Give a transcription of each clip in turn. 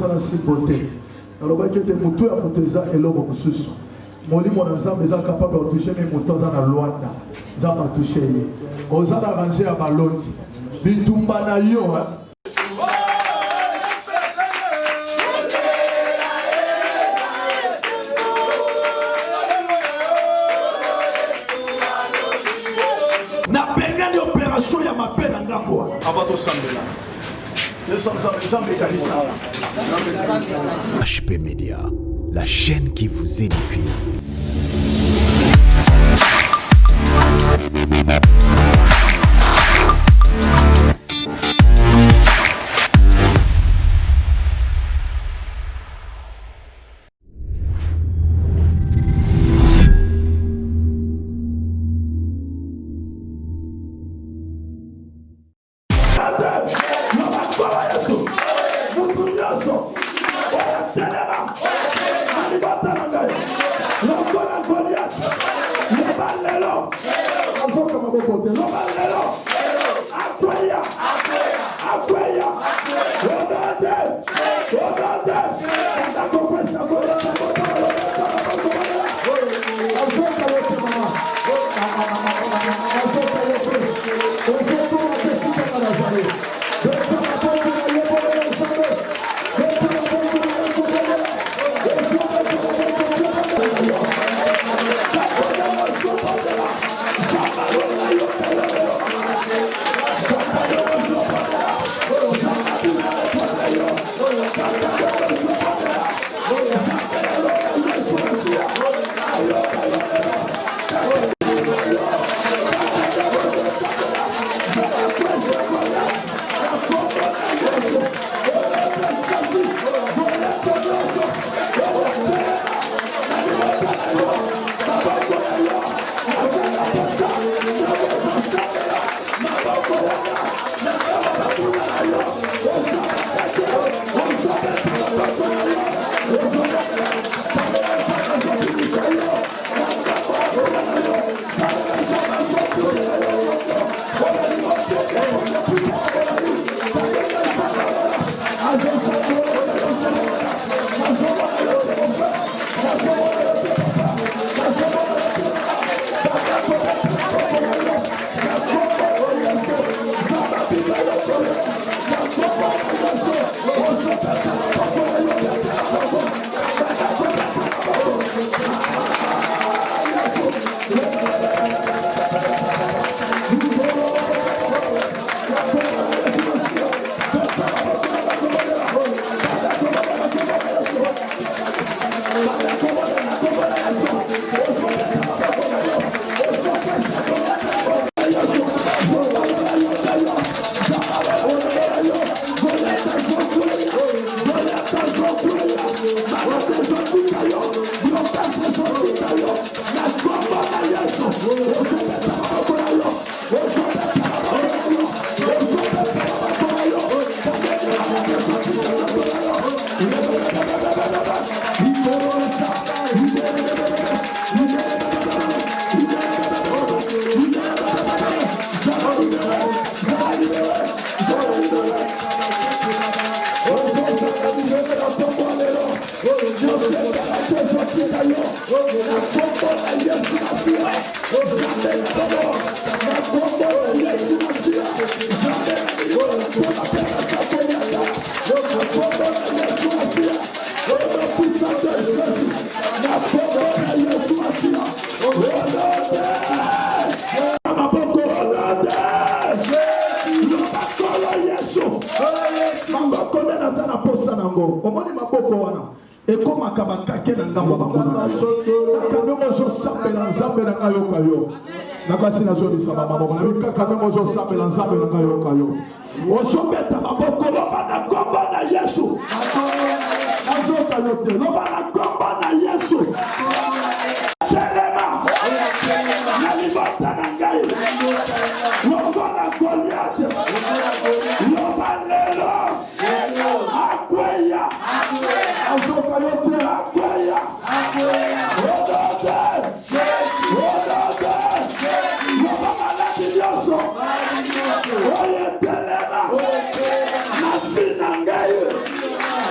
ça si beauté. Alors que tu mutu ya muteza eloko mususu. Molimo na Nzambe eza capable de toucher mes moutons dans la Luanda. Ça va toucher. Ozana ranger à ballon. Bitumba na yo. Na benga ni opération ya mabe na ngambo. Abato sambela. HP Media, la chaîne qui vous édifie.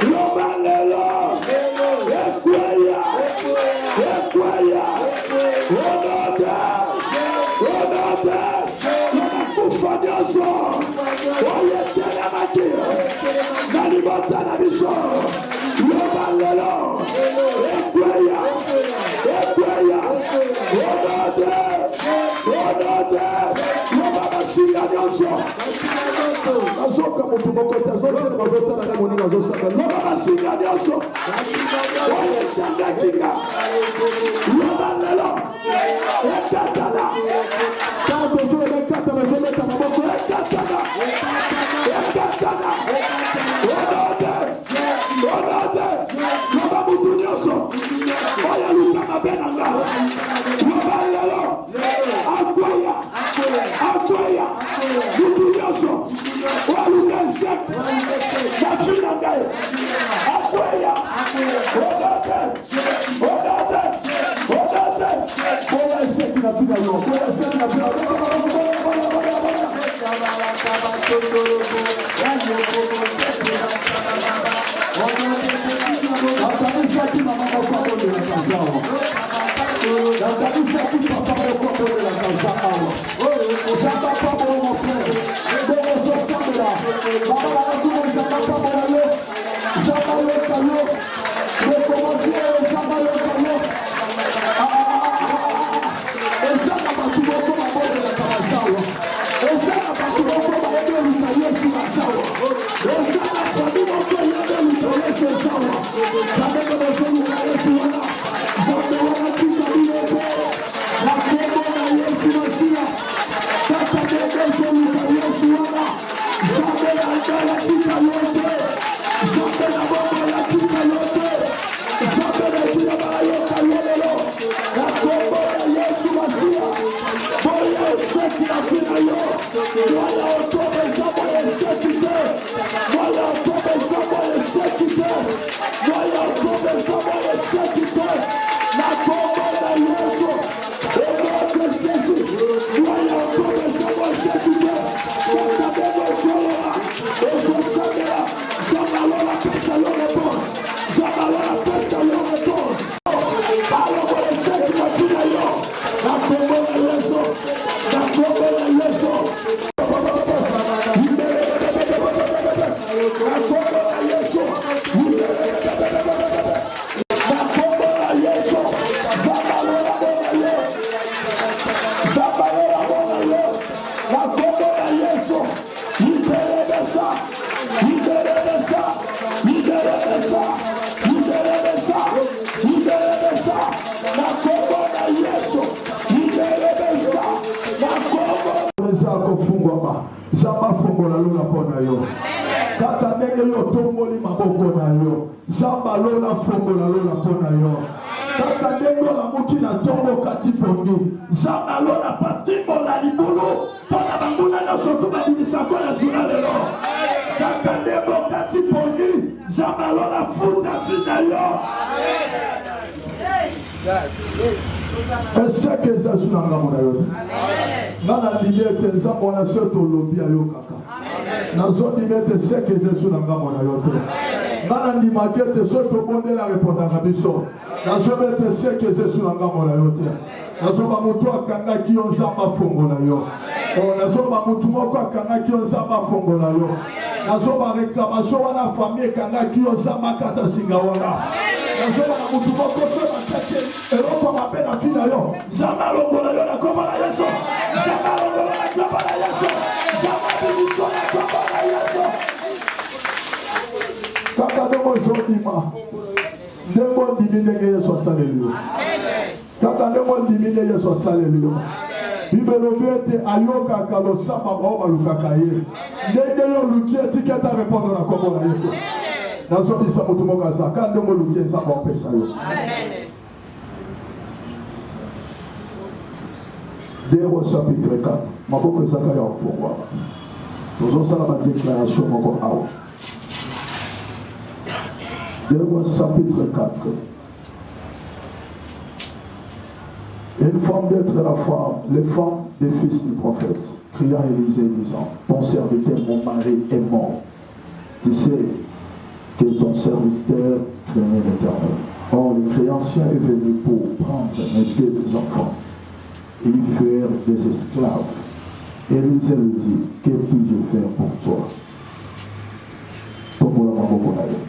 Loba libota na biso loba lelo ekweya onode loba basinga nyonso azoka motu moko te azotele bazotala na moninga azosaka loba basinga nyonso oyo etangakinga loba lelo ekatana tanto so ekata bazometa maboko ekatana onode loba mutu nyonso oyo luka mabe na nga loba lelo akweya mutu nyonso oyo luka insecte bafi na ngai akweya onode oyo insecte na fi na yo oyo insecte na fi na yo kaka ndenge yo tomboli maboko na yo zamba lola fongola lola mpona yo kaka ndenge olamuki na ntongo kati pongi zamba lola patimbola libulu mpona banguna nyonso to babimisako na zula lelo kaka ndenge kati pongi zamba lola futa fina yo eseke eza zu na ngambo na yo nga na lili ete nzambe wana so tolobi ayo kaka nazondima ete seke eza zu na ngambo na yo te nga na ndimaki ete so tobondela repondaka biso nazoba ete seke eza zu na ngambo na yo te nazoba motu akangaki yo nzambe afongola yo nazoba motu moko akangaki yo nzambe afongola yo nazoba reklamation wana famille ekangaki yo nzambe akata singa wana nazoba na motu moko so bataki eloko mabe na fi na yo nzambe alongola yo na kombo na yesu nzambe alongola na kombo na yesu nzambe abimiso na kombo na yesu kaka ndenge ozondima ndenge ondimi ndenge yesu asaleli yo kaka ndenge ondimi ndenge yesu asaleli yo Bible elobi ete ayokaka losamba bao balukaka ye ndenge yo oluki etiki ete arépondre na kombo na yesu nazobisa motu moko aza kaka ndenge oluki nzambe apesa yo Deo chapitre 4 maboko ezaka ya ofungwa tozosala badéclaration moko awa Deo chapitre 4 Une femme d'être la femme, les femmes des fils du prophète, cria Élisée disant, ton serviteur, mon mari, est mort. Tu sais que ton serviteur craignait l'Éternel. Or, le créancien est venu pour prendre mes deux enfants et y faire des esclaves. Élisée lui dit, que puis-je faire pour toi? maboko na yo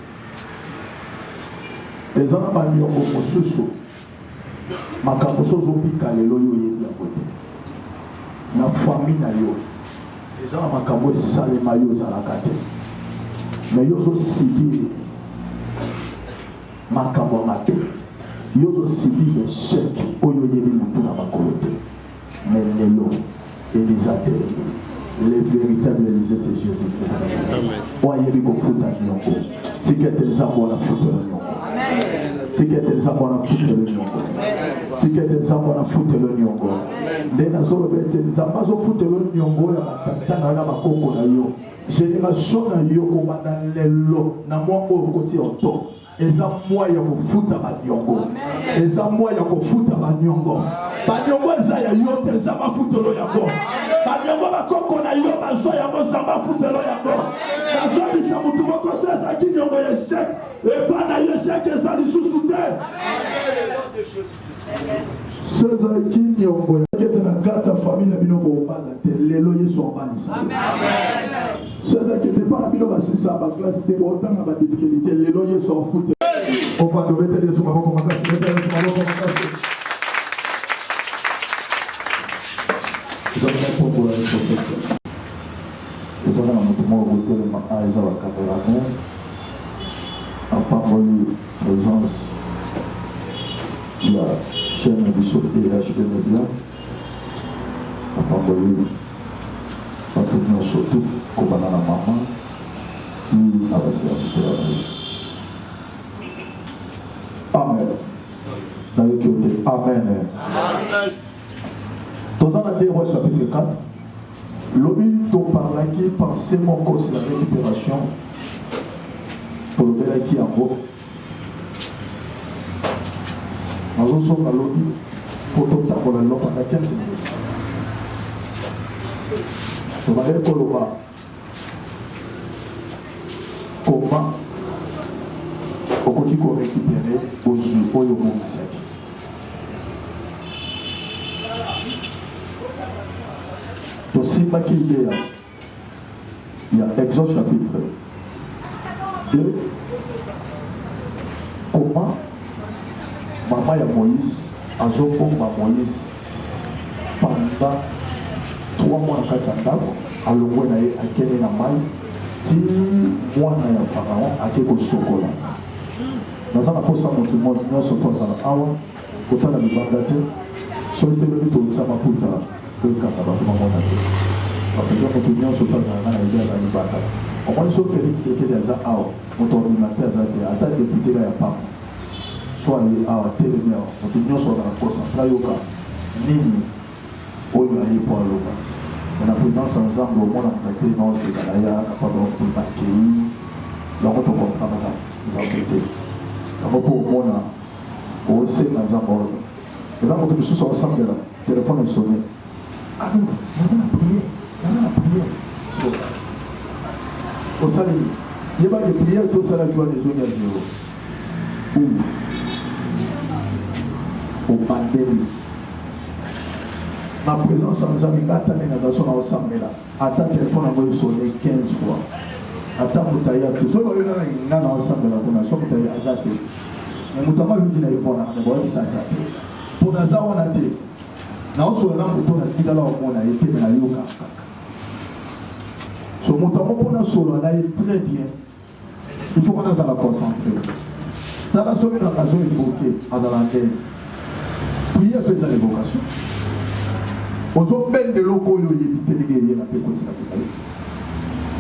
eza na baniongo mosusu makambo so ozobika lelo yo oyebi yango te na famille na yo eza na makambo esalema yo ozalaka te me yo ozosibiri makambo ya mabe yo ozosibiri échec oyo oyebi motu na makolo te me lelo eliza te le véritable Élysée c'est Jésus-Christ oyebi kofuta niongo tikete nzambo na futela niongo tikete nzambo na futela niongo tikete nzambo na futela niongo nde nazolobete nzambo azofutela niongo ya batata na yo na bakoko na yo génération na yo komanda lelo na mwa oyo koti oto eza mwa ya kofuta baniongo eza mwa ya kofuta baniongo baniongo eza ya yo te eza bafutelo yango baniongo bakoko na yo bazwa yango eza bafutelo yango nazwabisa motu moko so ezalaki niongo ya eshek epa na yo eshek eza lisusu te so ezalaki niongo yakete na kati ya famille na bino bobaza te lelo yesu obalisa so ezalaki te mpa na bino basisa baklase te otanga badifficulté lelo yesu ofute ofando beteli yesu maboko makasi beteli yesu maboko makasi ezalaka popola yesu ezalaka na moto moko kotelema a eza bacameraman apamboli présence ya chaîne na biso EHP Media apamboli bato nyonso tu kobanda na mama ti na baserviteur na ye amen nayoki yo te amen toza na 2 Rois chapitre 4 lobi toparlaki pensé moko sur la récupération tolobelaki yango nazosonga lobi po totambola lelo panda 15 minutes tobandeli koloba koma okoki korécupere ozwi oyo omomisaki tosimbaki idea ya Exode chapitre 2 koma mama ya Moïse azobomba Moïse pendant 3 mois na kati ya ndako alongwe na ye akende na mai ti mwana ya Pharaon ake kosokola naza na posa motu nyonso tozala awa kotala libanda te soki te lobi totia maputa toyekaka bato mamona te parce que motu nyonso tozala na ide aza libanda omoni so Félix ekeli aza awa moto ordinateur aza te ata depute ya pamba so aye awa telemi awa motu nyonso aza na concentra yoka nini oyo aye po aloba na présence ensemble omona motate na oseka na ya capable kopema kei yango tokomprendre nzambe te yango mpo omona osenga nzambe oyo eza moto mosusu osambela telefone esone naza na priere osaleli yebaki priere tosalaki wana ezongi ya 0 obandeli na présence en nzambe ngata me naza so na osambela ata telefone yango esone 15 fois ata moto aya te soki oyokaka nga na osambela kuna so moto aza te me moto anga yoki na evona me boyebisa aza te mpo naza wana te naosola na moto natikala omona ye te me nayoka kaka so moto yango mpo nasola na ye très bien il faut qu'on azala concentré tala soki na azo évoke azala ndenge prière mpe eza l'évocation ozobende eloko oyo oyebi te ndenge eyena mpe kotina kokali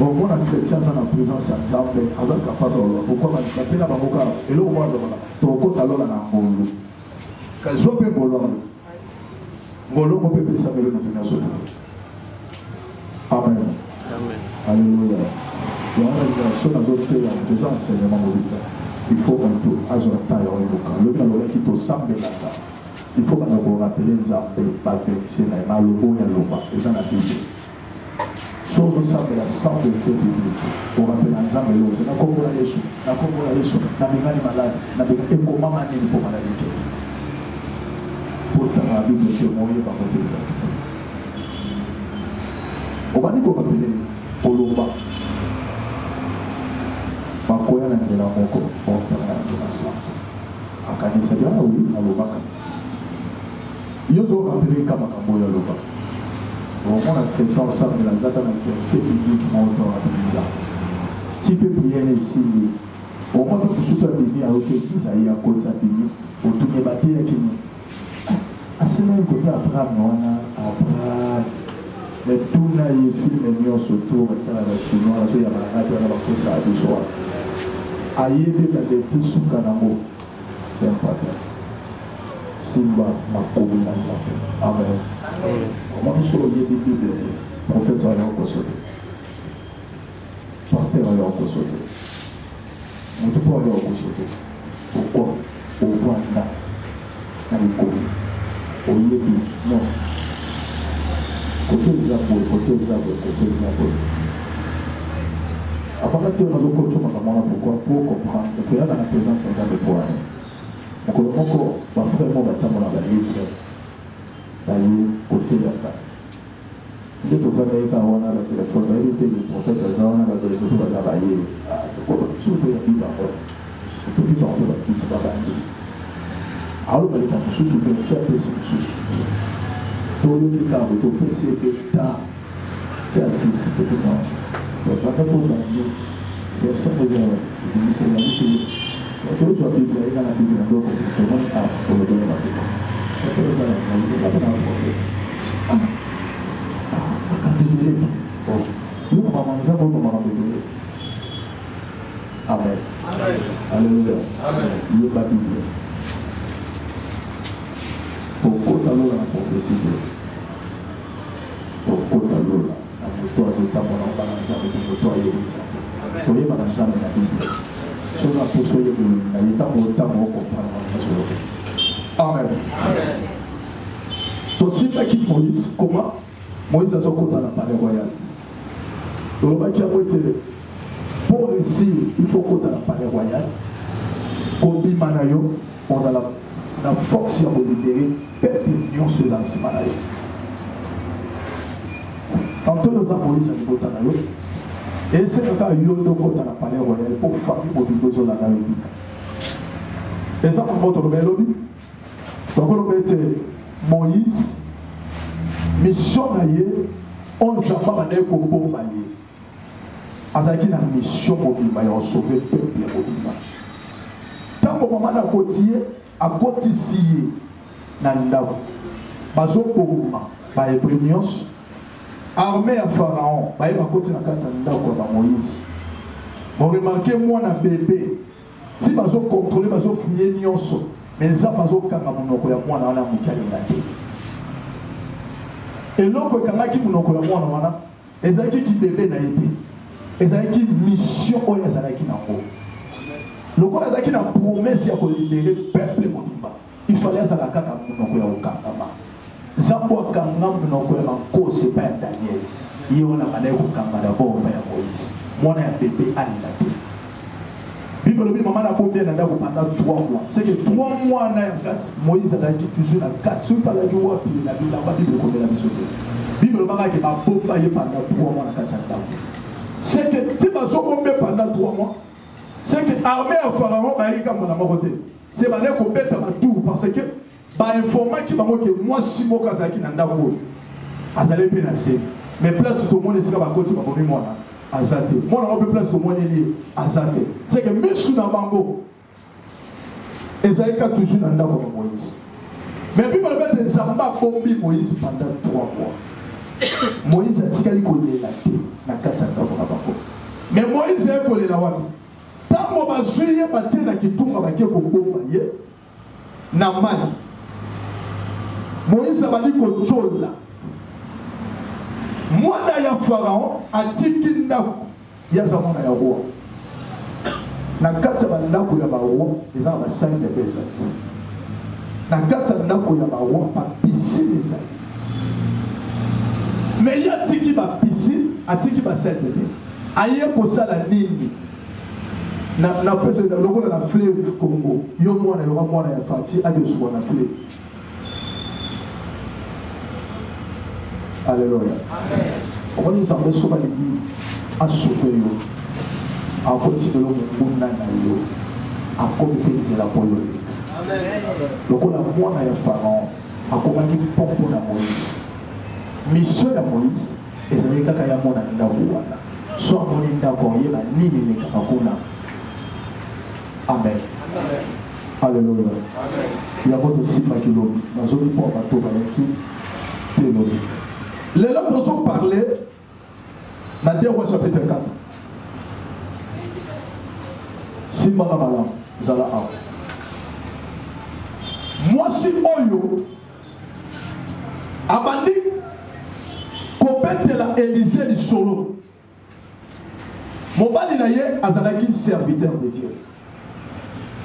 omona chrétien aza na présence ya nzambe aza capable oloba pourkui batiela bango kaka eloko moko azobana tokota lola na ngolu kazwa mpe ngolongo ngolongo mpe pesamelo na nyonso te amen alleluya yango so nazoteya eza enseignement molika il faut moto azwa ta ya oyoka lobi nalobaki tosambelaka il faut qu'on a rappelé nzambe baverse na malobo ya loba eza na bible chose osambela sans verset biblique orappela nzambe lobe nakombola yesu nabengani maladi nabenga ekomama nini mpo maladi te potanga na bible te moyeba moto eza te obandi korappele oloba la moko pour la santé. Akanisa bien oui na lobaka. Yozo rappelé kama kambo ya loba. Bon on a fait ça ensemble la zata na verset biblique mon temps à Biza. Tu peux prier ici. Au moins tu peux soutenir bien à l'église à y a côté à Bibi. Au tout les bâtir qui nous. Asema côté Abraham Abraham. Mais tout n'a eu film et mis autour de la chinois, il y a un radio à la course à deux soirs. Aïe, il y a des petits sous-canamo. C'est important. Simba, ma commune, Amen. Comment nous sommes les Bibles, prophète à l'Ankosote, pasteur à l'Ankosote. On ne peut pas aller à l'Ankosote. Pourquoi? Au Rwanda, dans les communes. Au Yébi, non. Côté des arbres. Avant de faire le coach, pourquoi? Pour comprendre que là, dans la présence sans âme de poids. Donc, encore, ma frère, mon bâtiment, on a livre. D'ailleurs, côté de la dès que vous avez un téléphone, vous avez le prophète, vous avez un téléphone, vous avez tout le cas, vous pouvez essayer de tard. C'est assis, c'est tout le temps. Donc, pas de problème. Personne ne dit, c'est la mission. Donc, tu as dit, il y a la Bible, donc, tout le monde a pour le donner la Bible. Donc, ça, on dit, pas de la prophète. Quand tu dis, bon, nous, on va manger, on va manger. Amen. Alléluia. Il n'y a pas de Bible. Pourquoi tu as la prophétie de pourquoi tu as la moto à tout à mon balance avec une moto à l'église. Vous voyez, balance avec la Bible. Sur la posture de l'État, il y a autant de comprendre. Amen. Aussi, qui Moïse, comment Moïse a son compte dans la palais royale. Donc, pour réussir, il faut qu'on ait la palais royale. Comme Bimanayo, on a la force pour libérer peuple union sur les anciens malades. Tantôt nous avons Moïse à niveau de et c'est le cas où nous avons la palais royale pour famille pour besoin de la République. Et ça, on va le lobby. Donc, on va mettre Moïse, mission naïe, on s'en va à pour bombarder. Azaki na mission mobile, on sauver le peuple mobile. Tant que maman a côtier, à côtier, Nandao, Bazoboma, Baébrinios, armée à Pharaon, Baé à côté de la carte Nandao comme Moïse. Vous remarquez, moi, un bébé, si Bazo contrôler, Bazo fouiller Nyonso, mais ça, Bazo Kanamonoko, moi, on a Moukalina. Et l'autre, Kanaki Mounoko, moi, on a, et ça qui bébé n'a été, et ça qui mission, ou ça qui n'a pas. Le corps a qui n'a promesse de libérer le peuple Mobimba. Il fallait ça la carte à Mounoko au Kangama. Zambo Kangam Mounoko en cause, c'est pas Daniel. Il y a un mané au Kangama d'abord, Père Moïse. Mon bébé a l'idée. Bible dit maman n'a pas bien d'aller pendant 3 mois. C'est que 3 mois n'a pas Moïse a dit toujours la 4 sur par la joie puis la Bible n'a pas dit de connaître la mission. Bible m'a dit ma bombe pendant 3 mois na 4 ans. C'est que si ma bombe pendant 3 mois, c'est que l'armée à Pharaon a été comme la moralité. C'est que je vais mettre ma tour parce que l'information qui m'a dit que moi si moi Kazaki n'a pas de azalé pénacé. Mais place tout le monde est sur la côte de ma moi. Azate. Moi, on peut placer au moins lié. Azate. C'est que Missou na bango. Esaïka toujours dans le Moïse. Mais puis, on va dire Zamba bombi Moïse pendant 3 mois. Moïse a dit qu'il connaît la terre. Na 4 ans. Mais Moïse a collé la wapi. Tant qu'on va suivre, on va dire qu'il tourne avec le Congo. Na mali. Moïse a dit qu'il tchola. Moi, il y a Pharaon, il y a Zamona ya roi. Na kata bandako ya roi, les gens va saigner de besa. Na kata bandako ya roi, pas piscine les amis. Mais il y a tiki ba piscine, a tiki ba saigner de besa. Aïe pour ça la ligne. Na pesa de logo na fleuve Congo. Yo mwana ya fati, adio souvent na fleuve. Alléluia. On va nous emmener sur la Bible à sauver. a continué le monde a compétensé la politique. Le coup la moine et Pharaon a commencé pour la Moïse. Mission de Moïse et ça veut dire qu'il y a mon anda soit mon anda koye ba nini ne kakuna. Amen. Alléluia. Amen. Il y a votre simba kilo dans zone pour bateau ba qui télé. Les autres ont parlé dans 2 Rois chapitre 4. Simba la malam zala a. Moi si oyo abandi kobetela Élisée du solo. Mobali na ye azalaki serviteur de Dieu.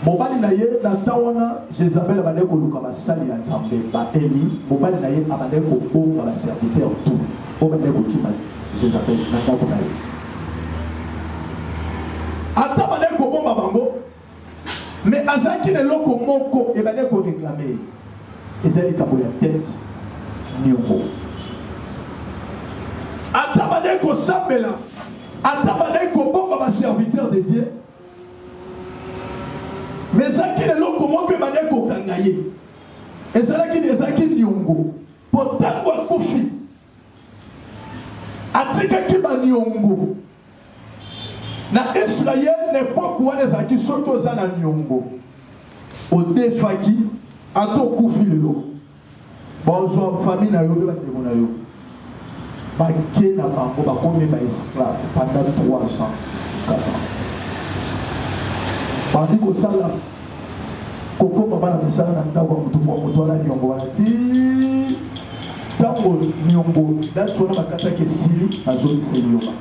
Mobali na ye na tawana Jézabel abande koluka basali ya Nzambe ba Eli, mobali na ye abande ko bomba ba serviteur tout. Obande ko kima Jézabel na ndako na ye. Ata bande ko bomba bango. Mais azaki ne loko moko e bande ko réclamer. Ezali kabo ya tête nyongo. Ata bande ko sabela. Atabane ko bomba ba serviteur de Dieu. Mais ça qui est là comment que bane ko kangaye. Et ça là qui est nyongo. Potangwa kofi. Atika ki ba nyongo. Na Israël n'est pas quoi les aki soto za na nyongo. O defaki ato kofi lelo. Bonjour famille na yo be ba na yo. Baké na bango bakomi ba esclave pendant 3 ans. Bandi ko sala koko baba na misala na ndako mutu kwa mutu ala nyongo wana ti tango nyongo datu na makata ke sili na zone selioba.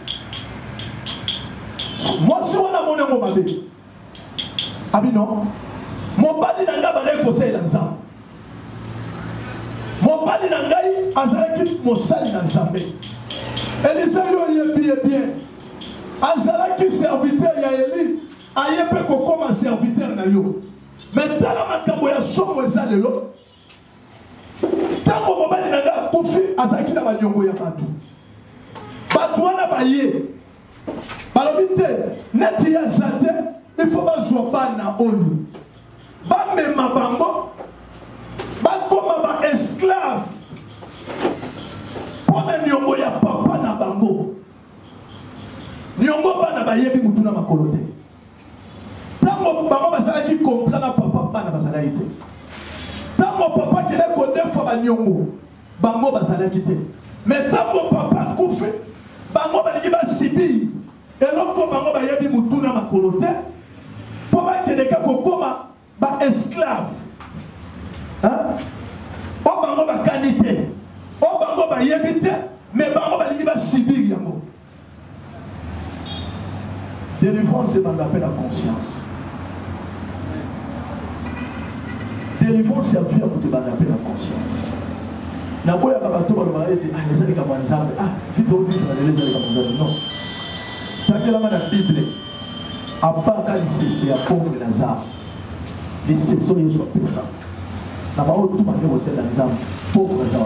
Moi si wana mone mo babe. Abino mo badi na ngaba na ko sela nzambe. Mon bali na ngai azalaki mosali na Nzambe. Élisée yo yebie bien. Azalaki serviteur ya Eli, ayepe ko comme serviteur na yo. Mais tala makambo ya somo eza lelo. Tango mobali na ngai kufi azalaki na banyongo ya batu. Batu wana baye. Balobi te neti ya zate, il faut bazwa bana oyo. Ba mema bango bakoma ba esclave pona nyongo ya papa na bango nyongo bana bayebi mutu na makolo te tango bango basalaki contrat na papa bana bazalaki te tango papa kele kodefa ba nyongo bango bazalaki te mais tango papa kufi bango balingi basibi eloko bango bayebi mutu na makolo te po bakeleka kokoma ba esclave. O bango ba qualité, o bango ba yebite, mais bango ba lingi ba sibir yango. Délivrance c'est dans l'appel à conscience. Délivrance c'est à faire pour te dans l'appel à conscience. Na boya ka bato ba ba ete ah les ka mwanzambe ah vito vito na les ka mwanzambe non. Takela na Bible. Apaka lisese ya pauvre Lazare. Lisese yo so pesa. Na bao tout bande ko sela nzambe pauvre Lazare.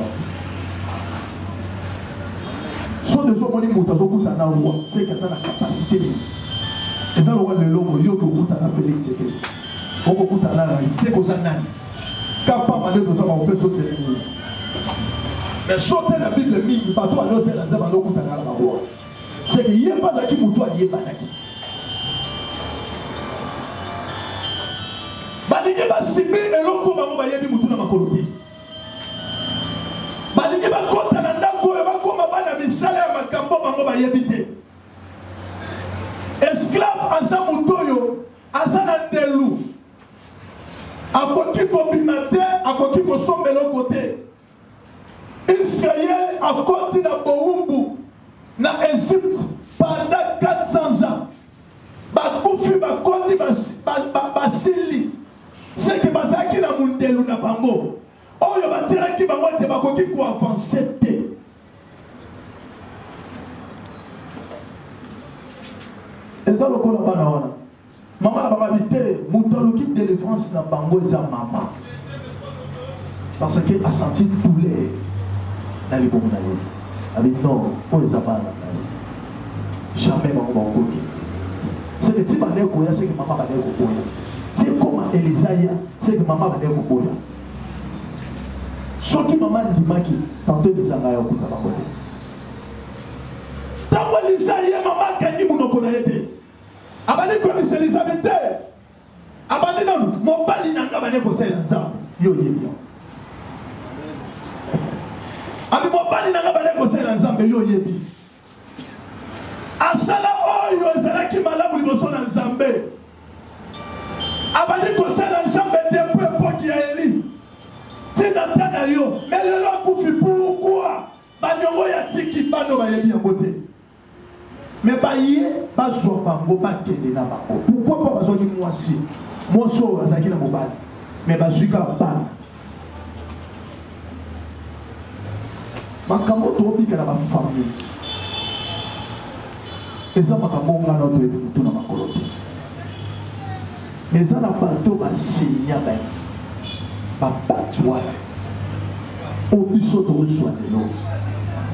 So de so moni muta zo kuta na roi, c'est que ça la capacité. Et ça le roi le logo yo ko kuta na Félix était. Oko kuta na il sait ko ça nani. Kapa mane to ça ba ope so tele. Mais sauter la Bible mingi bato alo sela nzambe alo kuta na ba roi. C'est que yé pasaki muto alié banaki. Balingi ba sibi eloko bango ba yebi mutu na makolo te. Balingi ba kota na ndako e ba koma bana misala ya makambo bango ba yebi te. Esclave asa mutoyo asa na ndelu. Akoki ko bimate, akoki ko sombelo kote. Israël a koti na Boumbu na Égypte pendant 400 ans. Ba kufi ba koti basili. C'est que bazaki na mundelu na bango. Oyo batiraki bango te bakoki ko avancer te. Eza lokola bana wana. Maman na baba bité, mutoloki délivrance na bango eza maman. Parce que a senti douleur na libomo na ye. Abi non, o eza bana na ye. Jamais bango bango. C'est que tu vas aller courir, c'est que maman va aller courir. C'est comme Elisaïa, c'est que maman va aller courir. Ce qui maman dit maki, tantôt des angaya au côté. Tant que Elisaïa maman gagne mon okonayete. Abali comme c'est Elisabeth. Abali non, mon bali nanga bani ko c'est ensemble. Yo yebia. Abi mon bali nanga bani ko c'est ensemble yo yebi. Asala oyo ezala ki malamu liboso na Nzambe. Abali ko c'est ensemble depuis époque ya Eli. C'est Natana yo, mais le lot koufi pourquoi? Banyongo ya tiki bano ba yebi ngote. Mais ba yé ba zo bango ba kende na bango. Pourquoi pas bazo ki mwasi? Moso bazaki na mobali. Mais ba zuka ba. Makambo to bika na ba famille. Eza makambo ngana to ebutu na makolo. Mais ça na ba to ba sinya ba. Babatouana obiso to soanelo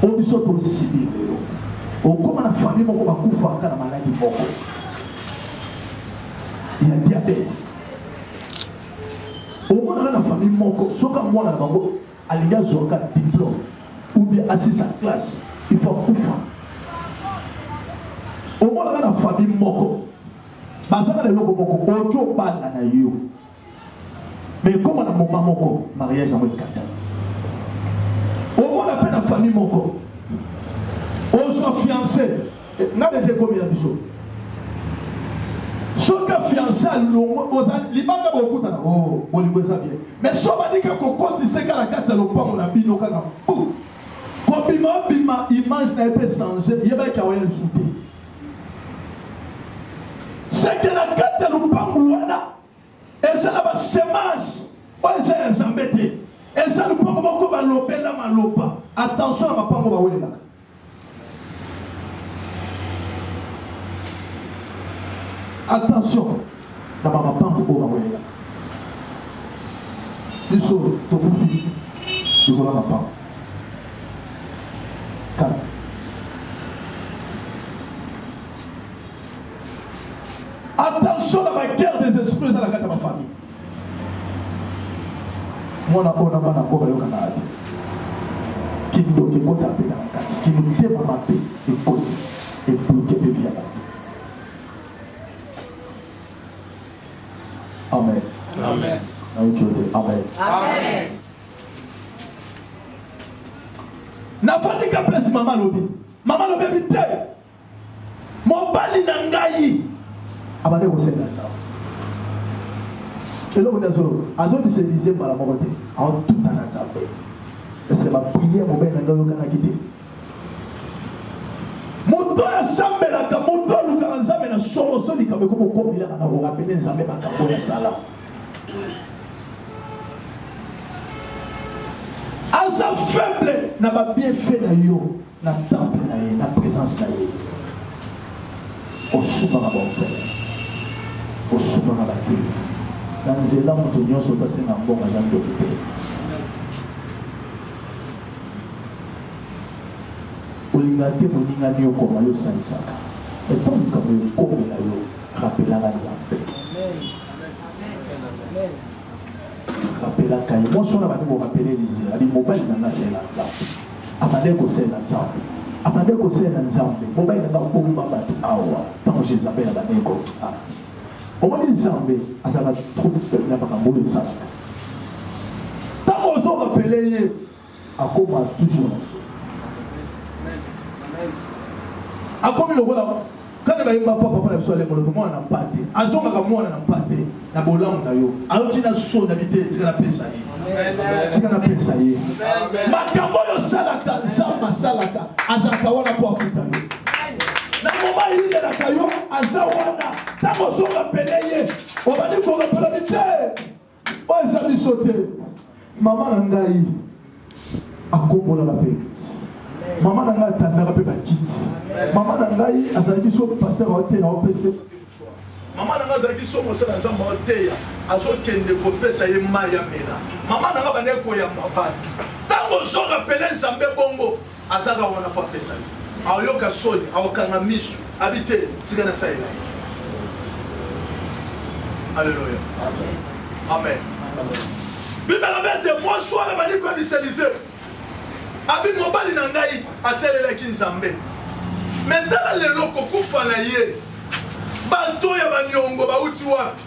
obiso to sibilo okoma na famille moko bakufa kana maladi moko ya diabète omona na famille moko soka mwana na bango alinga zoka diplôme ou bien assis à classe il faut kufa omona na famille moko bazana le loko moko oto bana na yo. Mais comme on a mon maman, mariage en mode kata. Au moins la peine à famille moko. On soit fiancé. N'a pas déjà commis la biseau. Soit qu'à fiancé, l'imam beaucoup de oh, on lui ça bien. Mais soit on dit que quand tu sais qu'à la carte, le pas mon habit, nous quand quand bima image n'a pas changé, il y a pas qu'à rien le souter. C'est que la carte, le pas mon et ça la semence. Ouais, c'est un zambété. Et ça nous prend comme un lopé là, ma lopa. Attention à ma pango va oué là. Attention à ma pango va oué là. Tu sors, tu bouffes, tu vois ma pango. Calme. Attention à ma guerre des esprits à la carte de ma famille. Moi, on a pas de canard. Qui nous donne des tapés dans la carte, qui nous démarre ma paix, et côté, et bloquer les vies. Amen. Amen. Amen. Amen. N'a pas dit qu'à place maman lobi. Maman lobi bité. Mon bali nangayi. Abandé au Seigneur. Et là, on a dit c'est disé par la morte. En tout en Nzambe. Et c'est ma prière, mon ben nangayo kana quitté. Moto ya sambe la ka moto luka nzambe na solo so ni kabe ko ko bila na ko rappeler nzambe ba ka ko ya sala. Asa faible na ba bien fait na yo na temple na ye na présence na ye. Au souvent na bon frère. Au souvent na ba vie. Dans les élans moto nyonso passé na bon azan de pété. Olingate moninga ni okoma yo saisaka. Et tant que vous komela yo rappela nzambe. Amen. Rappela kai mo sona ba ko rappela les ali mobile na c'est la nzambe. Amade ko c'est la nzambe. Amade ko c'est la nzambe. Mobile na bomba ba awa. Tant Jésus appelle la neko. Au moins nzambe azala trop de na ba kambo yo sala. Tant on so rappeler akoma toujours. A comme le voilà quand il va y avoir papa na so le mo mo na mpate azonga ka mo na mpate na bolamu na yo ayoki na so na bité tika na pesa yi tika na pesa yi makambo yo salaka zama salaka azaka wana kwa futa yo na moma ile na kayo azawana tango so rappeler obadi ko rappeler bité o ezali sote mama na ngai akombola la pekisi. Maman n'a pas tanda pe bakiti. Maman n'a ngai azali so pasteur hotel na OPC. Maman n'a azali so mosala nzamba hotel azo kende ko pesa ye maya mela. Maman n'a ba neko ya mabatu. Tango so rappeler nzambe bongo azaka wana pa pesa. Ayoka soni awokanga misu habite sigana saila. Alléluia. Amen. Bible abete moi soir la mani ko biselize. Abi mobali na ngai aselela kinzambe. Maintenant le loko kufa na ye. Banto ya banyongo ba uti wapi?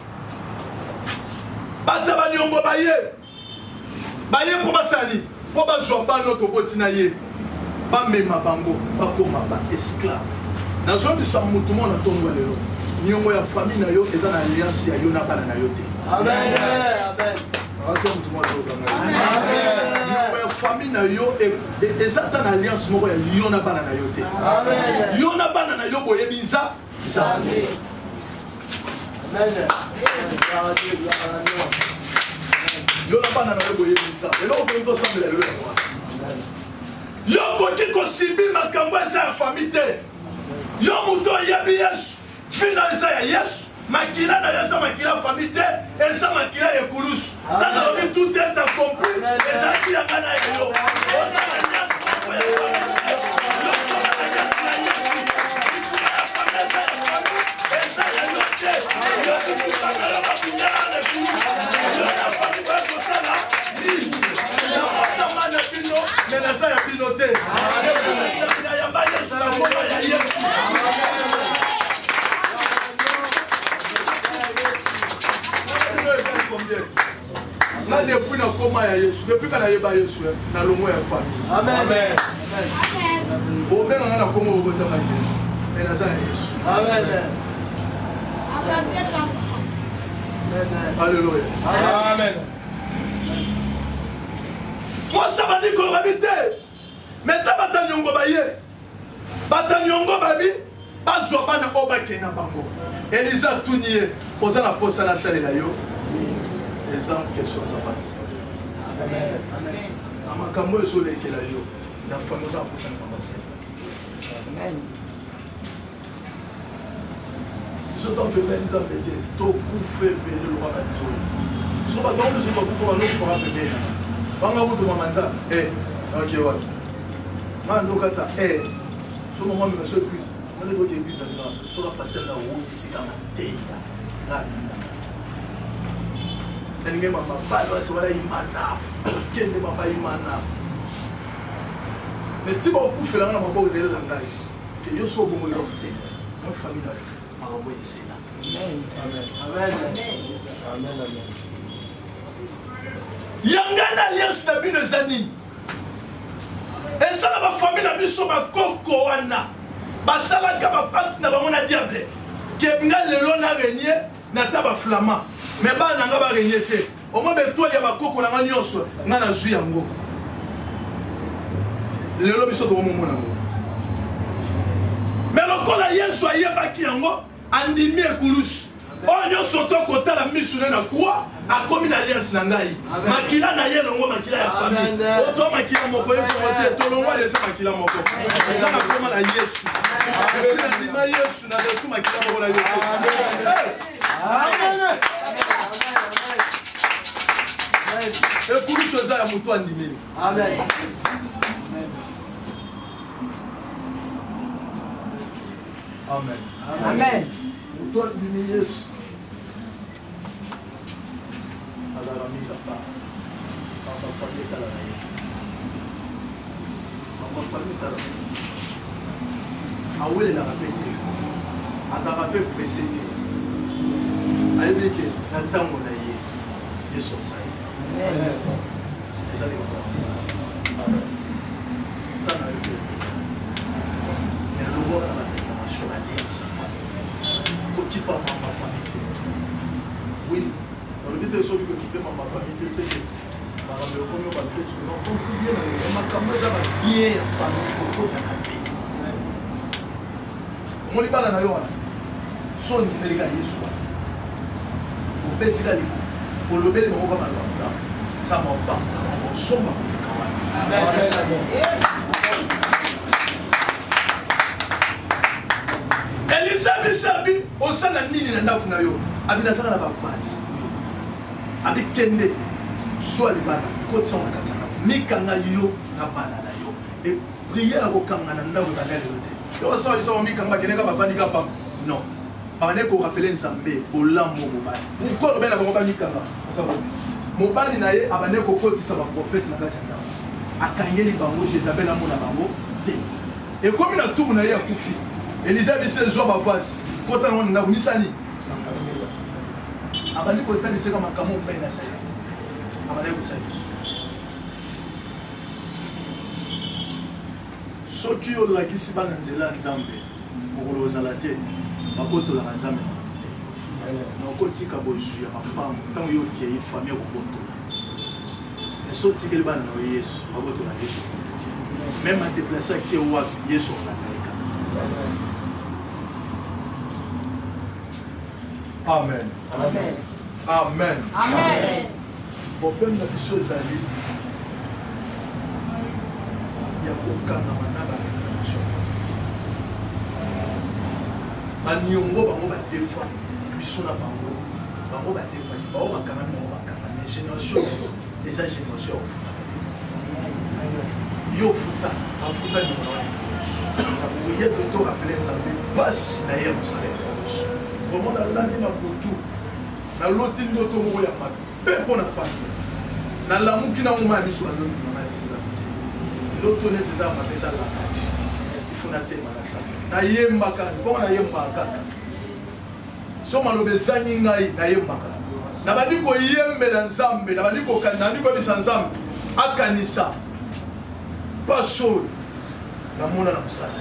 Bata banyongo ba ye. Ba ye po basali, po bazwa ba notre boti na ye. Ba mema bango, ba koma ba esclave. Na zo bisa mutu mona tongo lelo. Nyongo ya famille na yo eza na alliance ya yo na bana na yo te. Amen. Amen. Asa mutu mona tongo. Amen. Nyongo ya famille na yo eza ta na alliance moko ya yo na bana na yo te. Amen. Yo na bana na yo boye biza. Amen. Amen. Yo na bana na yo boye biza. Elo ko to sambela lelo. Yo koki ko sibi makambo eza ya famille te. Yo muto yabi Yesu. Fina eza ya Yesu. Makila na eza makila famille te. Eza makila ya kulusu. Tana lobi tout est accompli. Eza ki ya ngana ya yo. Oza na Yesu. Yo koma na Yesu na Yesu. Ikuna ya famille eza ya famille. Eza ya yo te. Yo kukuka na yo makunyana na kulusu. Yo ya famille kwa kosala. Yo mota mana bino. Meneza ya bino te. Yo kukuka ya mba Yesu na mwana ya Yesu. Là, depuis la coma ya Yesu, depuis qu'on a yeba Yesu, na longo ya famille. Amen. Amen. Au bien on a coma au bout de ma vie. Mais na ça Yesu. Amen. Alléluia. Amen. Moi ça va dire qu'on va vite. Mais ta batanyongo ba ye. Batanyongo ba bi, ba zo ba na oba kena bango. Elisa Tunier, posa na posa na sale la yo. Les hommes qui sont à battre. Amen. Amen. Quand moi je suis là, la famille a pour ça Amen. Je t'en veux bien, ils ont été tout couffé, mais le roi a dit. Ils sont pas dans le secteur pour nous pour un bébé. On va vous demander ça. Eh, ok, ouais. Mandokata, eh, ce moment, monsieur Christ, on est au début, ça va. On va passer là où ici, dans la terre. Nenge mama balo wala imana kende mama imana mais ti ba okufela na maboko de langage que yo so bongo lo te mon famille na maboko isina. Amen. Amen. Amen. Amen. Yangana alliance na bino zani esa na ba famille na biso ba koko wana basala ka ba pacte na bango na diable ke binga lelo na régner na taba flamand. Mais ba nanga ba régner te. Au moins be toi ya ba koko na nyonso nga na zu yango. Lelo biso to mo mona ngo. Mais lokola Yesu ayebaki yango andimi ekulusu. O nyonso to kotala misu na kwa akomi na alliance na ngai. Makila na ye longo makila ya famille. O to makila moko yesu wote to longo déjà makila moko. Na koma na Yesu. Na ndima Yesu na Yesu makila moko na yo. Amen. Et pour lui, c'est à mon animé. Amen. Amen. Amen. Pour toi, animé, Yesu. Alors, la mise à part. Ma famille est à la main. Ma famille est à la main. Ah oui, elle a répété. Ah, ça va pas précéder. Ah, il y a un temps où on a eu. Yesu ça. Amen. Les allez Amen. Dans la vie. Mais le mot à la déclaration à l'alliance qui parle ma famille. Oui. Dans le but de celui qui fait ma famille, c'est que par exemple, comme on va le faire, tu peux contribuer à ma caméra à bien famille pour tout la vie. Mon livre là na yo wana. Son ni les gars Yesu. Au petit gars pour le bel moment comme là. Ça m'a pas on somba pour le Amen. Elisa bisabi osana nini na ndaku na yo. Abina saka na ba vase. Abi kende soit les bana côté son katana. Mikanga yo na bana na yo. Et prière ko kanga na ndaku na lelo te. Yo so isa mikanga keneka ba vandi kapa. Non. abane ko rappeler nzambe bolambo mobali pourquoi ben abako banikanga ça va mobali na ye abane ko kotisa ba prophète na kati ya ndako akangeli bango Jézabel amona bango te et comme na tour na ye akufi Elisabeth se zo ba vase kota na ndako misani abane ko etalise kama makambo mpe na sai abane ko sai soki olakisi bana nzela nzambe okolozala te bakotolaka nzambe na okotika bozwi ya mapambo ntango yo okei famille okobotola so otikeli bana na yo yesu babotola yesu même adeplace ake wapi yesu okanayeka amen amen amen problème na biso ezali ya kokangama na barevelation baniongo bango badefa biso na bango bango badefaki bango bakangami bango bakangami mais génération eza génération ya ofuta yo ofuta afuta niongo wana oye toto rappele nzambe pasi na ye ya mosala ya nyonso komo nalandi na butu naloti ndoto moko ya mabe mpe mpo na famille nalamuki na ngoma ya miso na ndoki mama ya sinza loto neti eza mabe eza lakaki ifuna tema na sa nayembaka mpongo nayembaka kaka so maloba ezangi ngai nayembaka nabandi koyembela nzambe nabandi koyebisa nzambe akanisa paso oyo namona na mosala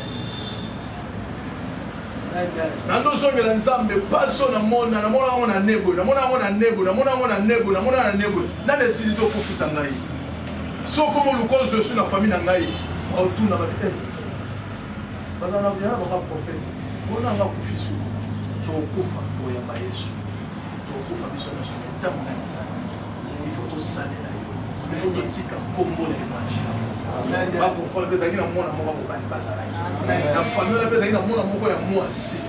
na ye nandozongela nzambe paso namona yango na nebo nani esili tokofuta ngai so komo lukonzo esu na famille na ngai otuna babi bazana byana baka prophète bona nga kufisu tokufa toyamba Yesu tokufa biso na son ntango na nzambe il faut tosalela yo il faut totika kombo na évangile amen ba comprendre que na mona moko ba bazalaki na famille na pesa ina mona moko ya mwasi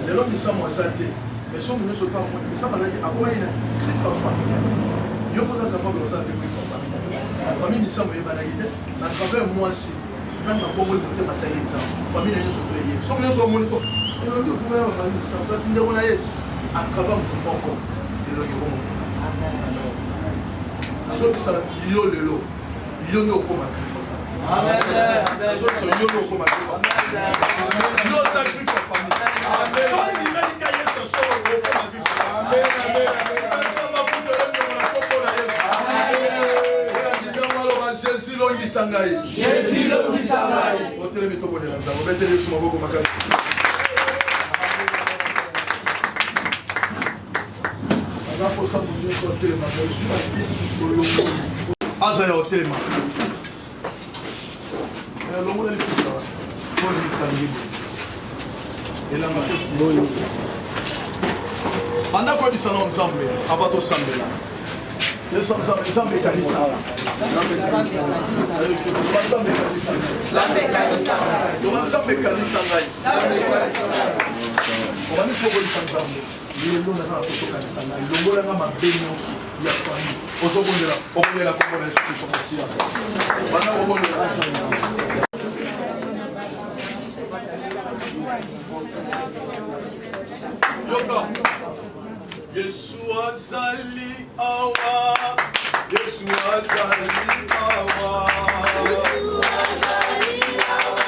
lelo misamo asate mais so mino so temps moi ça bazaki akoma ina grifa famille yo pas capable de ça de grifa famille la famille misamo yebanaki te na travers mwasi nanga kombo le motema sali nzambe famille na nyoso to yeye so mino so moni ko elongi okuba ya famille misamo kasi ndeko na yeti à travers mtu moko elongi komo azokisa yo lelo yo nde okoma grifa amen azokisa yo nde okoma grifa yo za grifa famille so imedika yesu so okoma grifa amen Jésus longisa ngai. Jésus longisa ngai. Otele mitoko de nzambe. Betele Yesu maboko makasi. Azapo sa mutu so otele ma. Yesu ba kiti kolongo. Aza ya otele ma. Longo le kiti. Boni kangi. Ela makosi boyo. Banda ko bisana nzambe. Abato sambela. Nzambe kanisa. Nzambe kanisa ngai. Obani sokolisa nzambe. Lelo naza nakosokanisa ngai. Longola nga mabe nyonso ya famille. Ozobondela okolela kombo na Yesu Kristo Masiya. Bana kobondela Yoka. Yesu azali awa. Yesu azali awa. Yesu azali awa.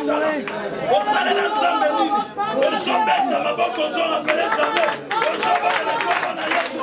kosala osalela nzambe nini ozobeta maboko ozorapele nzambe ozobala kombo na Yesu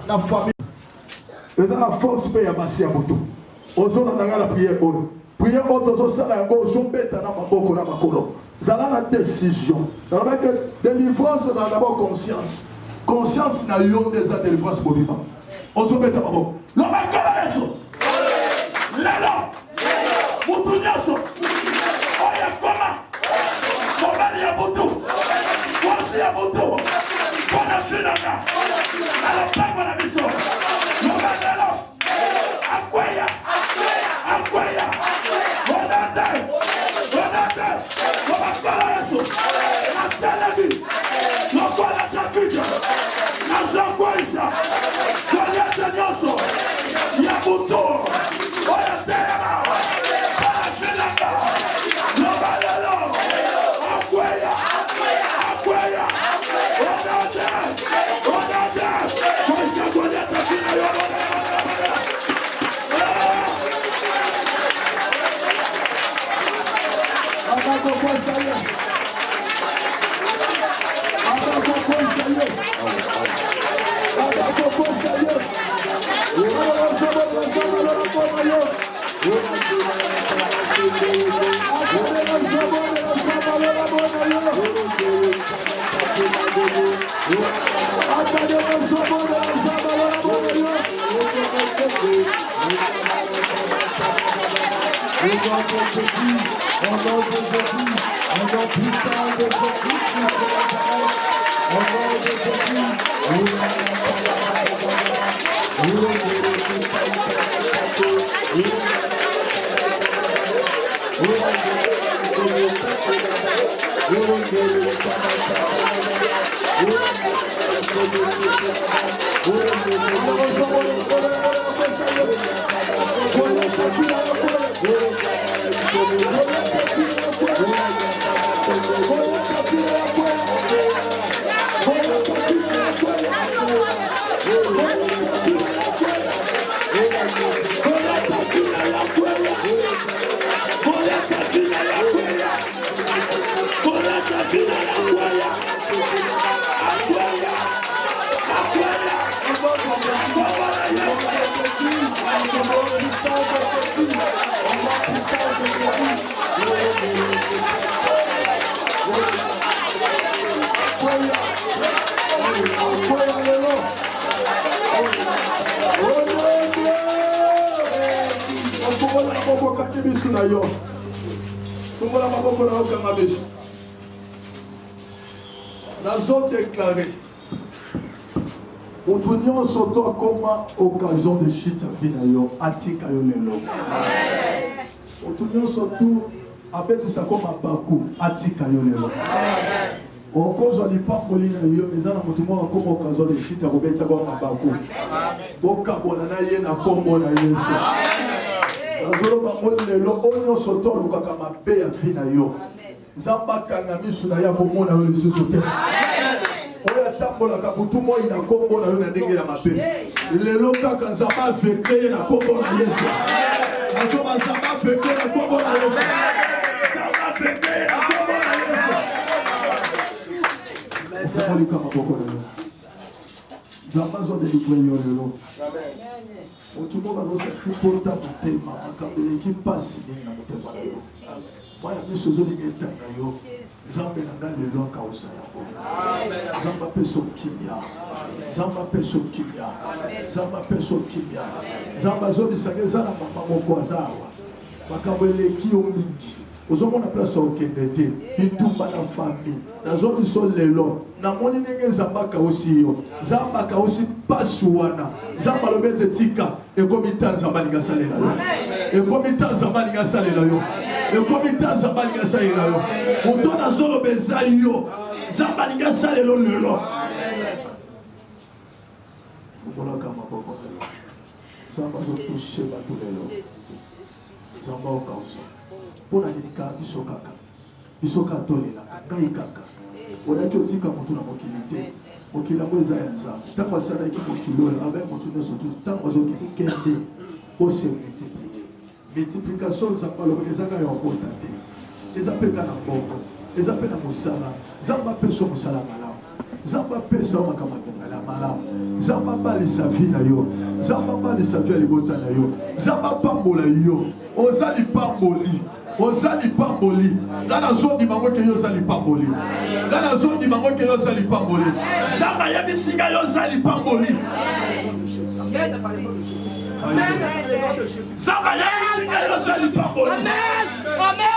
na famille. Eza la force pe ya basi ya moto. Ozo na ngala prière oyo. Prière oyo ozo sala yango ozo beta na maboko na makolo. Zala na décision. Alors que délivrance dans d'abord conscience. Conscience na yo des délivrance mobima. Ozo beta maboko. Lo makala yeso. Lelo. Mutu nyaso. Oya koma. Mobali ya moto. Kwasi ya moto. Kona finaka. Alors pas la mission. Akwaya. Onate. Omakala yeso. Atelebi. Lokola trafika. Nazakwaisa. Kwalete nyoso. Yabuto. Oya teyama. Parafinaka. Lobalelo. Akwaya. na yo. Tumbola maboko na yo kanga beshi. Nazo déclaré. Moto nyonso to akoma occasion de chute vie na yo atika yo lelo. Moto nyonso tu abetisa koma baku atika yo lelo. Okozwa lipamboli na yo eza na moto moko akoma occasion de chute akobetisa koma baku. Bokabona na ye na kombo na Yesu. Nazoloba moni lelo oyo nyonso to alukaka mabe ya vie na yo. Nzamba kanga misu na ya komona yo lisusu te. Oya tambola kabutu moi na kombo na yo na ndenge ya mabe. Lelo kaka nzamba veke na kombo na Yesu. Nazoma nzamba veke na kombo na Yesu. Nzamba veke na kombo na Yesu. Ofumoli kama boko na Yesu. Nzamba zo délivrer yo lelo. Amen. Otumoka zo senti porta motema makambele ki pasi na motema na yo. Moi miso zo lingeta na yo. Zambe na ndani lelo kausa yako. Zamba peso kimia. Zamba peso kimia. Zamba peso kimia. Zamba zo bisangeza na mama moko azawa. Makambele ki o mingi. Ozomona place okende te. Itumba na famille. Nazo biso lelo. Na moni ndenge nzamba kausi yo. Zamba kausi pasuwana. Zamba lobete tika. Ekomi tanzamba linga salela yo. Ekomi tanzamba linga salela yo. Ekomi tanzamba linga salela yo. Moto na zolo beza yo. Zamba linga salela lelo. Obola kama boko. Zamba zo touche bato lelo. Zamba okausa. Pona nika biso kaka. Biso katolela. Ngai kaka. Onaki otika moto na mokili te. Mokili yango eza ya nzambe. Ntango asalaki mokili oyo avec moto nyonso tu ntango azokende kende ose multiplier. Multiplication nzambe aloba ezaka ya kobota te. Eza mpe kaka na mbongo. Eza mpe na mosala. Nzambe apesa mosala malamu. Nzambe apesa yo makambo ya malamu. Nzambe abalisa vi na yo. Nzambe abalisa vi ya libota na yo. Nzambe apambola yo. Oza lipamboli. Ozali pamboli. Ngana zondi mangwe ke yo zali pamboli. Ngana zondi mangwe ke yo zali pamboli. Samba ya bisinga yo zali pamboli. Samba ya bisinga yo zali pamboli. Amen. Amen.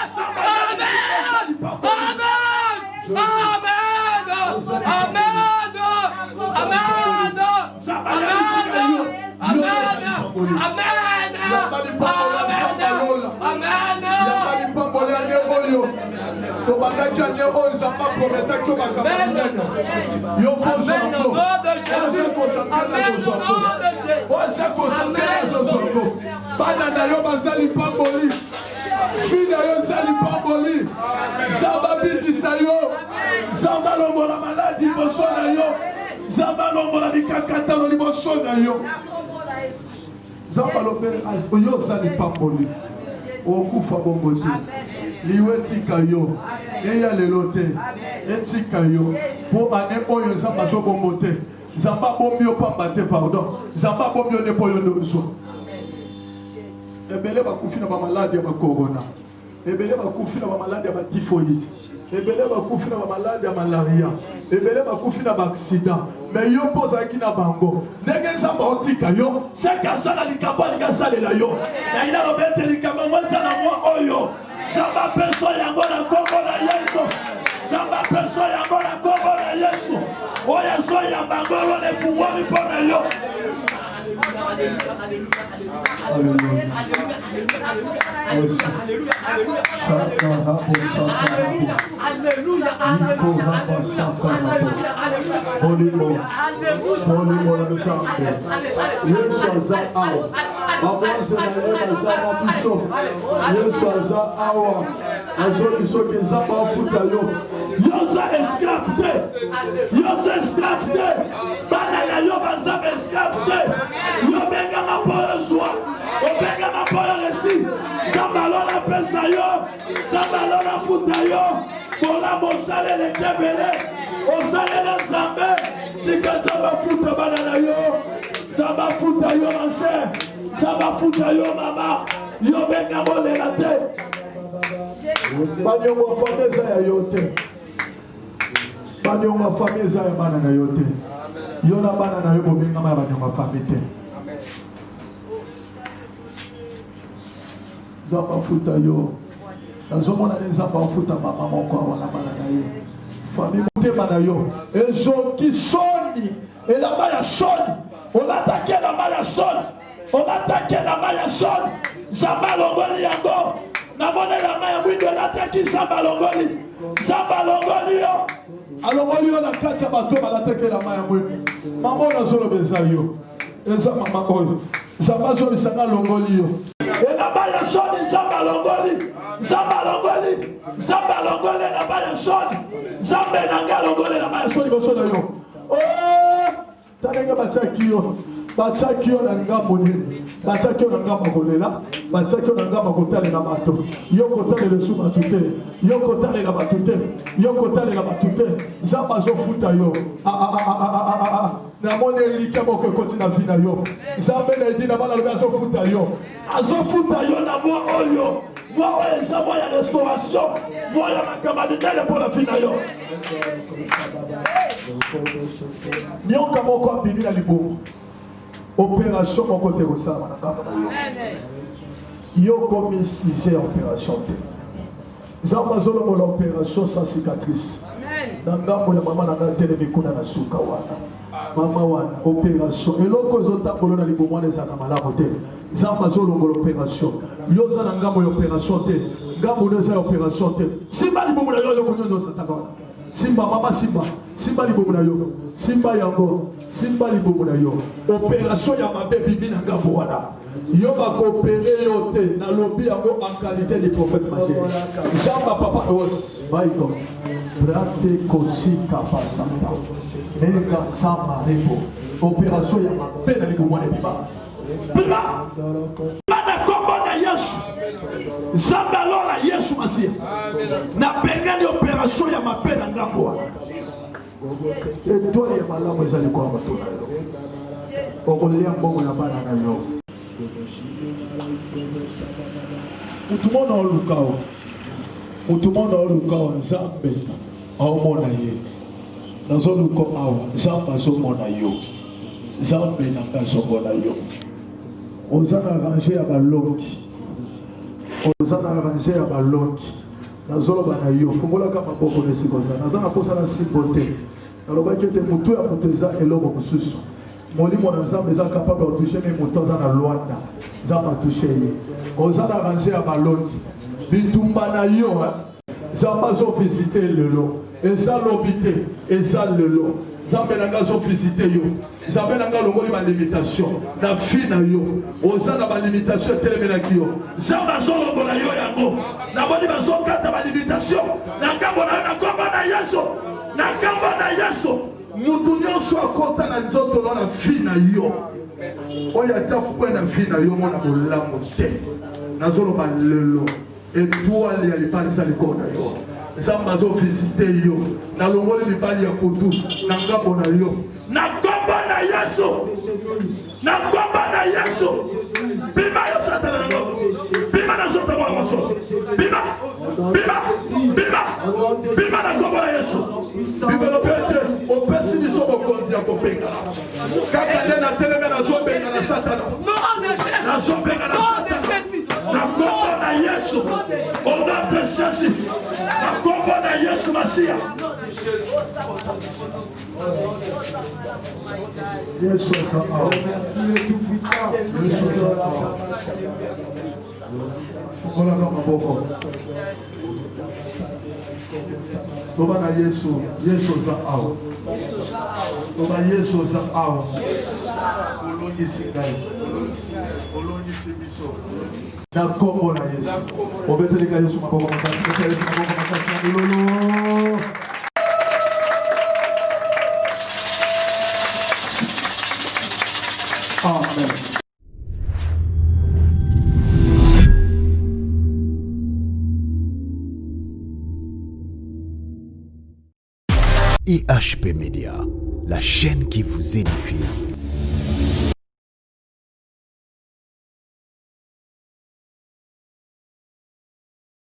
Samba ya bisinga yo zali pamboli. Amen. Amen. Amen. Samba ya bisinga yo. Amen. Amen. Okufa bongo te. Liwe tika yo. Eya lelo te. Etika yo. Po ane oyo nzamba so bongo te. Nzamba bombi yo pamba te pardon. Nzamba bombi yo nepo yo ndozo. Ebele bakufi na ba maladi ya corona. Ebele bakufi na ba maladi ya typhoid. Ebele bakufi na ba maladi ya malaria. Ebele bakufi na ba accident. Mais yo posa ki na bango. Ndenge nzamba otika yo. Chaka sala likamba lingasalela yo. Na ina robete likamba mwanza na mwa oyo. Zamba peso yango na kombo na Yesu. Zamba peso yango na kombo na Yesu. Oya so ya bangolo ne fungoni pona yo. Obenga mapoyo zwa, obenga mapoyo resi. Zambalona pesa yo, zambalona futa yo. Bola mosale le kebele, osale le zambe. Tika zamba futa banana yo, zamba futa yo manse, zamba futa yo mama. Yo benga mole la te. Banyongo fameza ya yote. Banyongo fameza ya banana yote. Yona banana yo bobenga ma banyongo famete. Nzamba futa yo. Nazomona nzamba futa mama moko wana bana na ye. Famille motema na yo. Ezoki soni. Et la main à sol. On attaquait la main à sol. On attaquait la main à sol. Zamba longoli yango. Namone la main à windo l'attaque Zamba longoli. Zamba longoli yo. Alongoli yo la kati ya bato l'attaquer la main à windo. Maman na zolo beza yo. Eza mama oyo. Zamba zo bisanga longoli yo. Et la main à sol Zamba longoli. Zamba longoli. Zamba longoli la main à sol. Zamba nanga longoli la main à sol boso na yo. Oh! Tanenga bachakio. Bachakio na ngambo nini? Bachakio na ngambo kolela. Bachakio na ngambo kotale na bato. Yo kotale le suma tute. Yo kotale la batute. Yo kotale la batute. Zamba zo futa yo. Na mone lika moko kotina vina yo. Zamba na idina bana lo zo futa yo. Azo futa yo na moi oyo. Moi oyo za moi ya restauration. Moi ya makamadele pour la vina yo. Nyoka moko abimi na libomo. Opération mon côté au ça yo comme sujet opération Zambazolo mon opération sans cicatrice nanga mo ya mama nanga tele mikuna na suka wana mama wana opération eloko zota kolona libomo na za malamu te Zambazolo mon opération yo za nanga mo opération te ngambo na za opération te simba libomo na yo konyo sataka simba mama simba libomo na yo simba yango simba libomo na yo opération ya mabe bibi na ngambo wana yo ba coopérer yo te na lobi yango en qualité de prophète majeur Zamba papa os baiko brate kosi kapasanta ega sama repo opération ya mabe na libomo na biba bana kombo na Yesu Zamba lola Yesu masia na pengani opération ya mabe na ngambo wana étoile ya malamu ezali kwa bato na yo okolia mbongo ya bana na yo mutumona olukao Nzambe aomona ye nazoluka awa Nzambe azomona yo Nzambe nanga azomona yo oza na range ya balongi nazoloba na yo fungolaka maboko na esika oza naza na posa na simbo te nalobaki ete motu ya moto eza eloko mosusu molimo na Nzambe eza capable otouche me moto aza na Lwanda Nzambe atouche ye oza na range ya balongi bitumba na yo Nzambe azovisite lelo eza lobi te eza lelo Nzambe nanga azovisite yo Nzambe nanga longoli balimitation na vie na yo oza na balimitation etelemelaki yo Nzambe azolongola yo yango naboni bazokata balimitation na ngambo na kombo na Yesu na ngambo na Yesu mutu nyonso akota na nzoto na vie na yo oyo atia fukwe na vie na yo mona molamu te nazoloba lelo étoile ya libali eza likolo na yo Nzambe azovisite yo na longoli libali ya kutu na ngambo na yo na kombo na Yesu na kombo na Yesu bima yo satana ngo bima na zota mwa maso bima na kombo na Yesu bibelo pete opesi biso bokonzi ya kopenga kaka nde na teleme na zobenga na satana na zobenga na satana na kombo na Yesu au nom de Jésus na kombo na Yesu Masia Yesu asawa merci le tout-puissant Yesu asawa Ola kama boko Soba na Yesu za awa Soba Yesu za awa Olongi singai Olongi sibiso na kombo na Yesu obeteleka Yesu maboko makasi Yesu maboko makasi lolo Amen. IHP Média, la chaîne qui vous édifie.